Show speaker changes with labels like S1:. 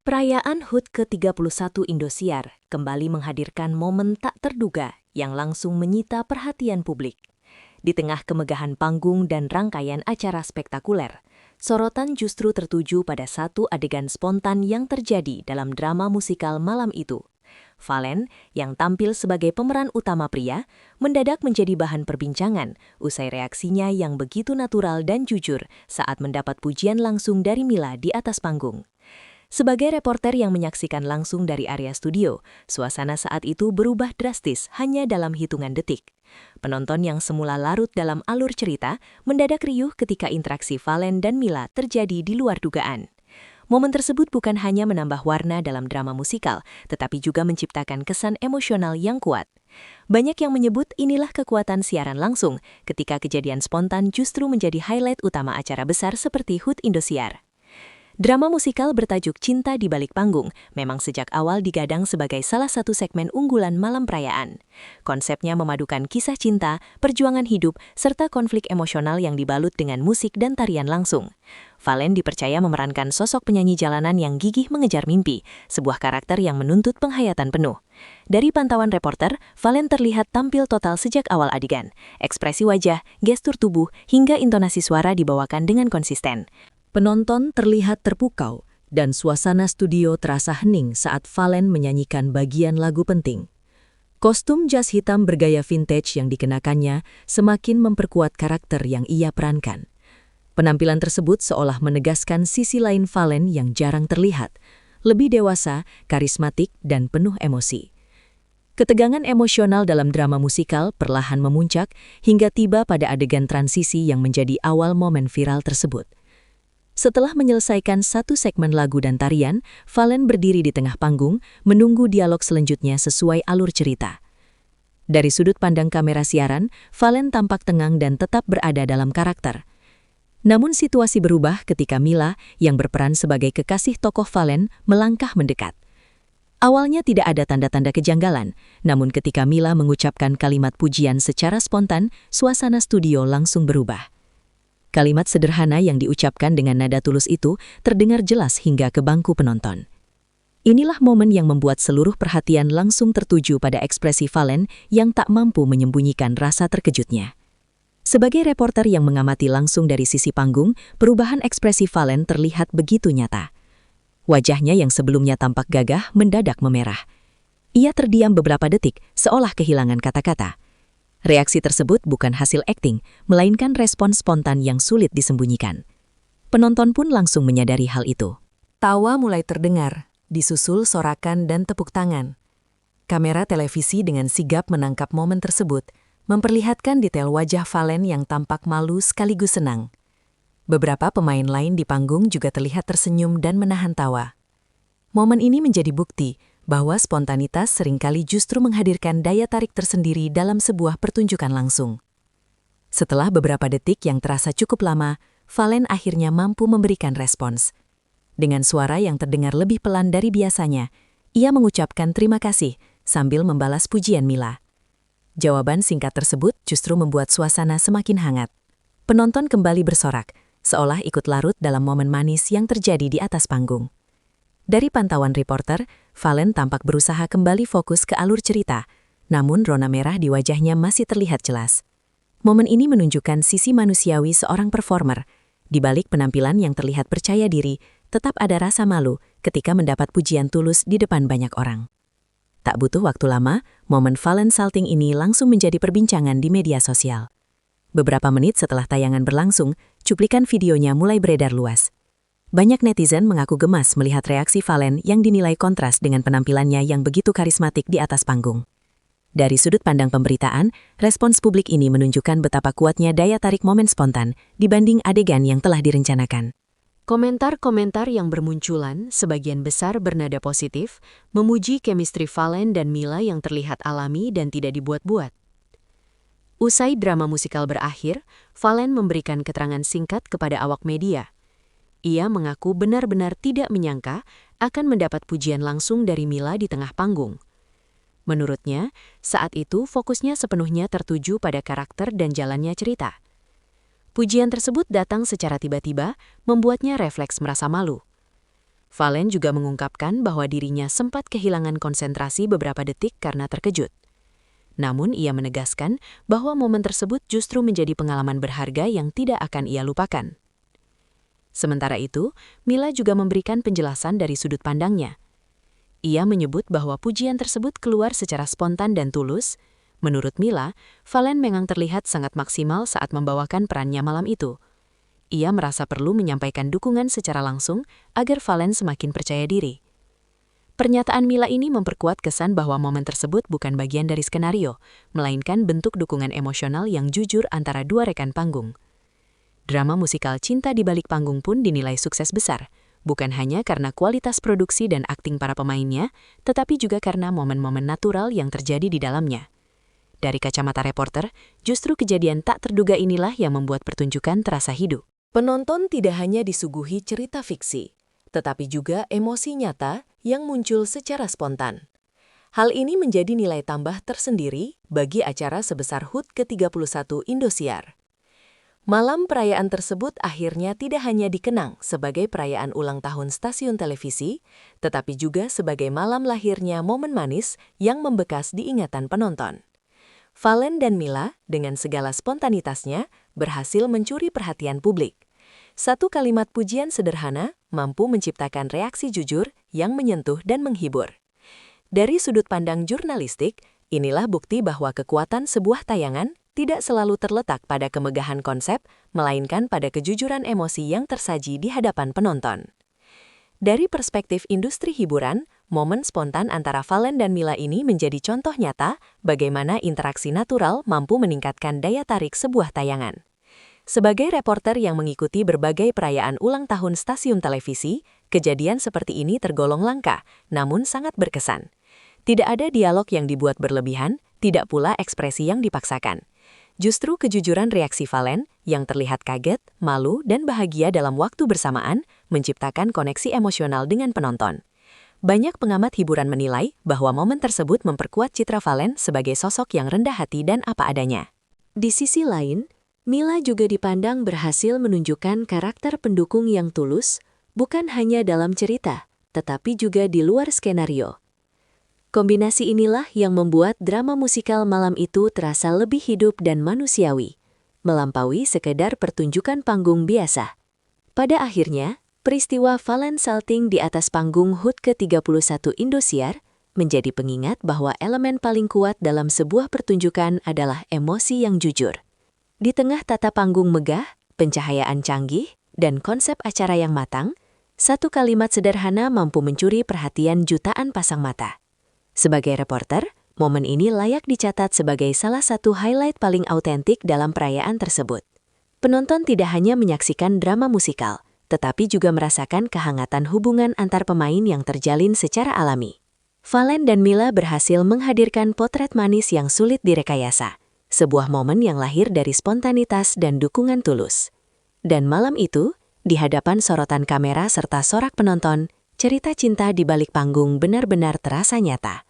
S1: Perayaan HUT ke-31 Indosiar kembali menghadirkan momen tak terduga yang langsung menyita perhatian publik. Di tengah kemegahan panggung dan rangkaian acara spektakuler, sorotan justru tertuju pada satu adegan spontan yang terjadi dalam drama musikal malam itu. Valen, yang tampil sebagai pemeran utama pria, mendadak menjadi bahan perbincangan usai reaksinya yang begitu natural dan jujur saat mendapat pujian langsung dari Mila di atas panggung. Sebagai reporter yang menyaksikan langsung dari area studio, suasana saat itu berubah drastis hanya dalam hitungan detik. Penonton yang semula larut dalam alur cerita mendadak riuh ketika interaksi Valen dan Mila terjadi di luar dugaan. Momen tersebut bukan hanya menambah warna dalam drama musikal, tetapi juga menciptakan kesan emosional yang kuat. Banyak yang menyebut inilah kekuatan siaran langsung, ketika kejadian spontan justru menjadi highlight utama acara besar seperti HUT Indosiar. Drama musikal bertajuk Cinta di Balik Panggung memang sejak awal digadang sebagai salah satu segmen unggulan malam perayaan. Konsepnya memadukan kisah cinta, perjuangan hidup, serta konflik emosional yang dibalut dengan musik dan tarian langsung. Valen dipercaya memerankan sosok penyanyi jalanan yang gigih mengejar mimpi, sebuah karakter yang menuntut penghayatan penuh. Dari pantauan reporter, Valen terlihat tampil total sejak awal adegan. Ekspresi wajah, gestur tubuh, hingga intonasi suara dibawakan dengan konsisten. Penonton terlihat terpukau, dan suasana studio terasa hening saat Valen menyanyikan bagian lagu penting. Kostum jas hitam bergaya vintage yang dikenakannya semakin memperkuat karakter yang ia perankan. Penampilan tersebut seolah menegaskan sisi lain Valen yang jarang terlihat, lebih dewasa, karismatik, dan penuh emosi. Ketegangan emosional dalam drama musikal perlahan memuncak hingga tiba pada adegan transisi yang menjadi awal momen viral tersebut. Setelah menyelesaikan satu segmen lagu dan tarian, Valen berdiri di tengah panggung, menunggu dialog selanjutnya sesuai alur cerita. Dari sudut pandang kamera siaran, Valen tampak tenang dan tetap berada dalam karakter. Namun situasi berubah ketika Mila, yang berperan sebagai kekasih tokoh Valen, melangkah mendekat. Awalnya tidak ada tanda-tanda kejanggalan, namun ketika Mila mengucapkan kalimat pujian secara spontan, suasana studio langsung berubah. Kalimat sederhana yang diucapkan dengan nada tulus itu terdengar jelas hingga ke bangku penonton. Inilah momen yang membuat seluruh perhatian langsung tertuju pada ekspresi Valen yang tak mampu menyembunyikan rasa terkejutnya. Sebagai reporter yang mengamati langsung dari sisi panggung, perubahan ekspresi Valen terlihat begitu nyata. Wajahnya yang sebelumnya tampak gagah mendadak memerah. Ia terdiam beberapa detik, seolah kehilangan kata-kata. Reaksi tersebut bukan hasil akting, melainkan respon spontan yang sulit disembunyikan. Penonton pun langsung menyadari hal itu. Tawa mulai terdengar, disusul sorakan dan tepuk tangan. Kamera televisi dengan sigap menangkap momen tersebut, memperlihatkan detail wajah Valen yang tampak malu sekaligus senang. Beberapa pemain lain di panggung juga terlihat tersenyum dan menahan tawa. Momen ini menjadi bukti bahwa spontanitas seringkali justru menghadirkan daya tarik tersendiri dalam sebuah pertunjukan langsung. Setelah beberapa detik yang terasa cukup lama, Valen akhirnya mampu memberikan respons. Dengan suara yang terdengar lebih pelan dari biasanya, ia mengucapkan terima kasih sambil membalas pujian Mila. Jawaban singkat tersebut justru membuat suasana semakin hangat. Penonton kembali bersorak, seolah ikut larut dalam momen manis yang terjadi di atas panggung. Dari pantauan reporter, Valen tampak berusaha kembali fokus ke alur cerita, namun rona merah di wajahnya masih terlihat jelas. Momen ini menunjukkan sisi manusiawi seorang performer. Di balik penampilan yang terlihat percaya diri, tetap ada rasa malu ketika mendapat pujian tulus di depan banyak orang. Tak butuh waktu lama, momen Valen salting ini langsung menjadi perbincangan di media sosial. Beberapa menit setelah tayangan berlangsung, cuplikan videonya mulai beredar luas. Banyak netizen mengaku gemas melihat reaksi Valen yang dinilai kontras dengan penampilannya yang begitu karismatik di atas panggung. Dari sudut pandang pemberitaan, respons publik ini menunjukkan betapa kuatnya daya tarik momen spontan dibanding adegan yang telah direncanakan. Komentar-komentar yang bermunculan, sebagian besar bernada positif, memuji chemistry Valen dan Mila yang terlihat alami dan tidak dibuat-buat. Usai drama musikal berakhir, Valen memberikan keterangan singkat kepada awak media. Ia mengaku benar-benar tidak menyangka akan mendapat pujian langsung dari Mila di tengah panggung. Menurutnya, saat itu fokusnya sepenuhnya tertuju pada karakter dan jalannya cerita. Pujian tersebut datang secara tiba-tiba, membuatnya refleks merasa malu.
S2: Valen juga mengungkapkan bahwa dirinya sempat kehilangan konsentrasi beberapa detik karena terkejut. Namun ia menegaskan bahwa momen tersebut justru menjadi pengalaman berharga yang tidak akan ia lupakan. Sementara itu, Mila juga memberikan penjelasan dari sudut pandangnya. Ia menyebut bahwa pujian tersebut keluar secara spontan dan tulus. Menurut Mila, Valen memang terlihat sangat maksimal saat membawakan perannya malam itu. Ia merasa perlu menyampaikan dukungan secara langsung agar Valen semakin percaya diri. Pernyataan Mila ini memperkuat kesan bahwa momen tersebut bukan bagian dari skenario, melainkan bentuk dukungan emosional yang jujur antara dua rekan panggung. Drama musikal Cinta di Balik Panggung pun dinilai sukses besar, bukan hanya karena kualitas produksi dan akting para pemainnya, tetapi juga karena momen-momen natural yang terjadi di dalamnya. Dari kacamata reporter, justru kejadian tak terduga inilah yang membuat pertunjukan terasa hidup.
S1: Penonton tidak hanya disuguhi cerita fiksi, tetapi juga emosi nyata yang muncul secara spontan. Hal ini menjadi nilai tambah tersendiri bagi acara sebesar HUT ke-31 Indosiar. Malam perayaan tersebut akhirnya tidak hanya dikenang sebagai perayaan ulang tahun stasiun televisi, tetapi juga sebagai malam lahirnya momen manis yang membekas di ingatan penonton. Valen dan Mila, dengan segala spontanitasnya, berhasil mencuri perhatian publik. Satu kalimat pujian sederhana mampu menciptakan reaksi jujur yang menyentuh dan menghibur. Dari sudut pandang jurnalistik, inilah bukti bahwa kekuatan sebuah tayangan tidak selalu terletak pada kemegahan konsep, melainkan pada kejujuran emosi yang tersaji di hadapan penonton. Dari perspektif industri hiburan, momen spontan antara Valen dan Mila ini menjadi contoh nyata bagaimana interaksi natural mampu meningkatkan daya tarik sebuah tayangan. Sebagai reporter yang mengikuti berbagai perayaan ulang tahun stasiun televisi, kejadian seperti ini tergolong langka, namun sangat berkesan. Tidak ada dialog yang dibuat berlebihan, tidak pula ekspresi yang dipaksakan. Justru kejujuran reaksi Valen, yang terlihat kaget, malu, dan bahagia dalam waktu bersamaan, menciptakan koneksi emosional dengan penonton. Banyak pengamat hiburan menilai bahwa momen tersebut memperkuat citra Valen sebagai sosok yang rendah hati dan apa adanya. Di sisi lain, Mila juga dipandang berhasil menunjukkan karakter pendukung yang tulus, bukan hanya dalam cerita, tetapi juga di luar skenario. Kombinasi inilah yang membuat drama musikal malam itu terasa lebih hidup dan manusiawi, melampaui sekedar pertunjukan panggung biasa. Pada akhirnya, peristiwa Valen salting di atas panggung HUT ke-31 Indosiar menjadi pengingat bahwa elemen paling kuat dalam sebuah pertunjukan adalah emosi yang jujur. Di tengah tata panggung megah, pencahayaan canggih, dan konsep acara yang matang, satu kalimat sederhana mampu mencuri perhatian jutaan pasang mata. Sebagai reporter, momen ini layak dicatat sebagai salah satu highlight paling autentik dalam perayaan tersebut. Penonton tidak hanya menyaksikan drama musikal, tetapi juga merasakan kehangatan hubungan antar pemain yang terjalin secara alami. Valen dan Mila berhasil menghadirkan potret manis yang sulit direkayasa, sebuah momen yang lahir dari spontanitas dan dukungan tulus. Dan malam itu, di hadapan sorotan kamera serta sorak penonton, cerita cinta di balik panggung benar-benar terasa nyata.